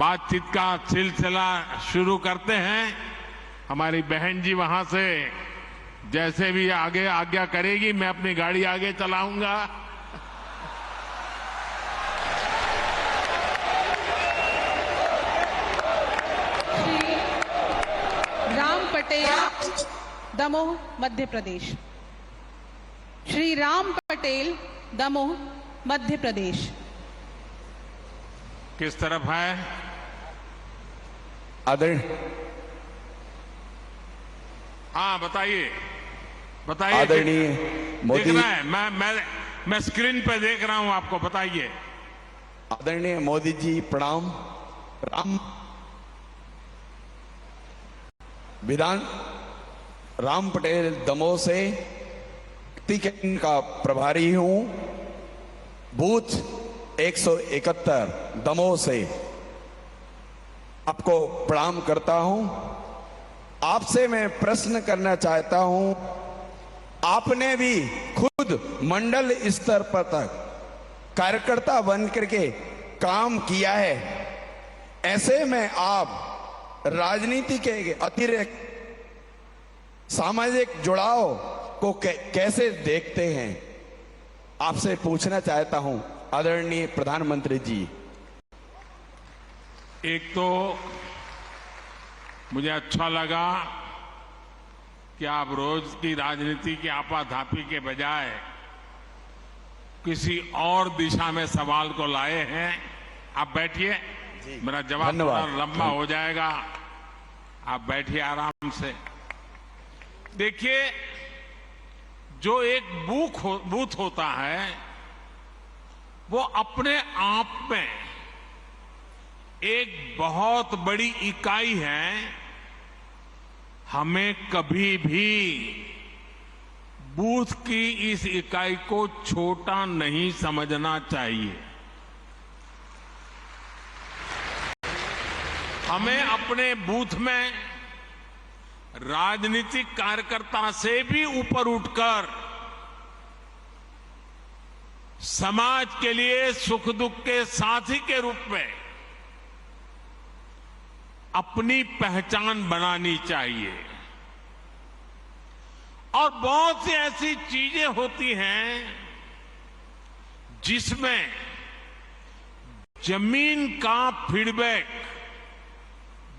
बातचीत का सिलसिला शुरू करते हैं। हमारी बहन जी वहां से जैसे भी आगे आज्ञा करेगी मैं अपनी गाड़ी आगे चलाऊंगा। श्री राम पटेल, दमोह, मध्य प्रदेश। श्री राम पटेल, दमोह, मध्य प्रदेश। किस तरफ है? हाँ बताइए बताइए। आदरणीय मोदी, दिख रहा है, मैं स्क्रीन पे देख रहा हूं, आपको बताइए। आदरणीय मोदी जी प्रणाम। राम पटेल दमोह से टिकट का प्रभारी हूं। बूथ 171 दमोह से आपको प्रणाम करता हूं। आपसे मैं प्रश्न करना चाहता हूं, आपने भी खुद मंडल स्तर पर तक कार्यकर्ता बन करके काम किया है, ऐसे में आप राजनीति के अतिरिक्त सामाजिक जुड़ाव को कैसे देखते हैं, आपसे पूछना चाहता हूं आदरणीय प्रधानमंत्री जी। एक तो मुझे अच्छा लगा कि आप रोज की राजनीति की आपाधापी के बजाय किसी और दिशा में सवाल को लाए हैं। आप बैठिए, मेरा जवाब थोड़ा लंबा हो जाएगा, आप बैठिए आराम से। देखिए, जो एक बूथ होता है वो अपने आप में एक बहुत बड़ी इकाई है। हमें कभी भी बूथ की इस इकाई को छोटा नहीं समझना चाहिए। हमें अपने बूथ में राजनीतिक कार्यकर्ता से भी ऊपर उठकर समाज के लिए सुख दुख के साथी के रूप में अपनी पहचान बनानी चाहिए। और बहुत सी ऐसी चीजें होती हैं जिसमें जमीन का फीडबैक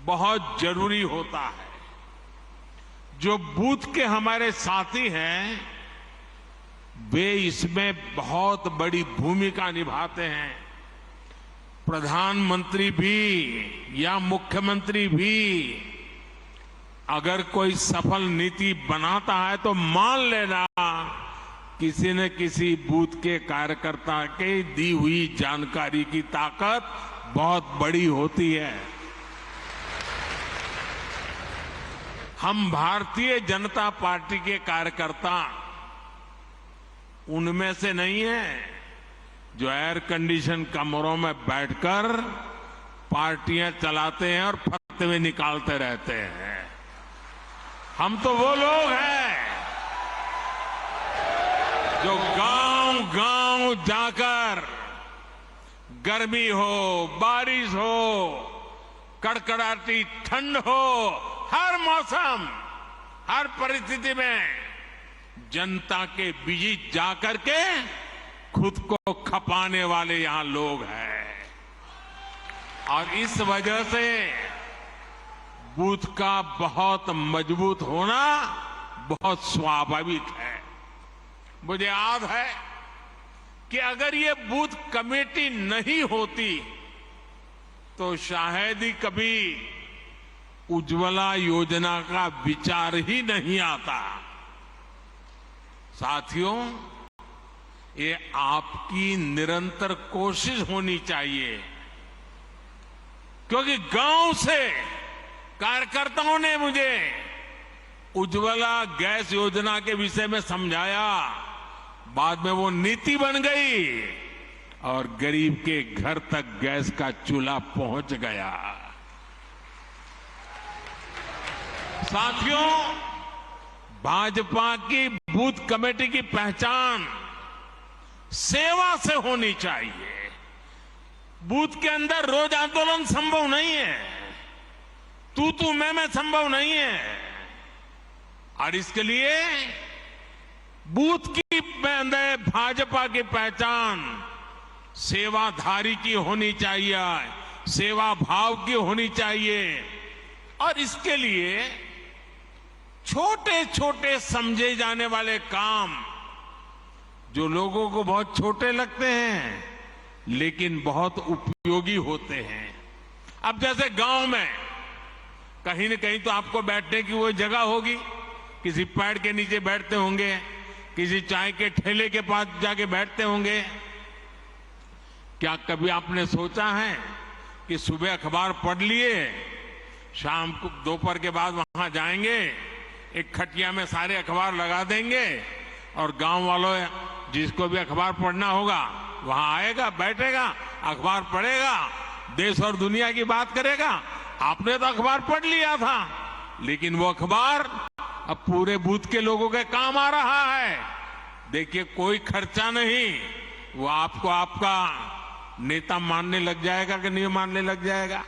बहुत जरूरी होता है। जो बूथ के हमारे साथी हैं वे इसमें बहुत बड़ी भूमिका निभाते हैं। प्रधानमंत्री भी या मुख्यमंत्री भी अगर कोई सफल नीति बनाता है तो मान लेना किसी न किसी बूथ के कार्यकर्ता के दी हुई जानकारी की ताकत बहुत बड़ी होती है। हम भारतीय जनता पार्टी के कार्यकर्ता उनमें से नहीं है जो एयर कंडीशन कमरों में बैठकर पार्टियां चलाते हैं और फतवे निकालते रहते हैं। हम तो वो लोग हैं जो गांव-गांव जाकर गर्मी हो, बारिश हो, कड़कड़ाती ठंड हो, हर मौसम, हर परिस्थिति में जनता के बीच जाकर के खुद को खपाने वाले यहां लोग हैं। और इस वजह से बूथ का बहुत मजबूत होना बहुत स्वाभाविक है। मुझे याद है कि अगर ये बूथ कमेटी नहीं होती तो शायद ही कभी उज्ज्वला योजना का विचार ही नहीं आता। साथियों, ये आपकी निरंतर कोशिश होनी चाहिए, क्योंकि गांव से कार्यकर्ताओं ने मुझे उज्ज्वला गैस योजना के विषय में समझाया। बाद में वो नीति बन गई और गरीब के घर तक गैस का चूल्हा पहुंच गया। साथियों, भाजपा की बूथ कमेटी की पहचान सेवा से होनी चाहिए। बूथ के अंदर रोज आंदोलन संभव नहीं है, तू मैं संभव नहीं है। और इसके लिए बूथ की अंदर भाजपा की पहचान सेवाधारी की होनी चाहिए, सेवा भाव की होनी चाहिए। और इसके लिए छोटे छोटे समझे जाने वाले काम जो लोगों को बहुत छोटे लगते हैं लेकिन बहुत उपयोगी होते हैं। अब जैसे गांव में कहीं न कहीं तो आपको बैठने की वो जगह होगी, किसी पेड़ के नीचे बैठते होंगे, किसी चाय के ठेले के पास जाके बैठते होंगे। क्या कभी आपने सोचा है कि सुबह अखबार पढ़ लिए, शाम को दोपहर के बाद वहां जाएंगे, एक खटिया में सारे अखबार लगा देंगे और गांव वालों जिसको भी अखबार पढ़ना होगा वहां आएगा, बैठेगा, अखबार पढ़ेगा, देश और दुनिया की बात करेगा। आपने तो अखबार पढ़ लिया था, लेकिन वो अखबार अब पूरे बूथ के लोगों के काम आ रहा है। देखिए, कोई खर्चा नहीं, वो आपको आपका नेता मानने लग जाएगा कि नहीं मानने लग जाएगा।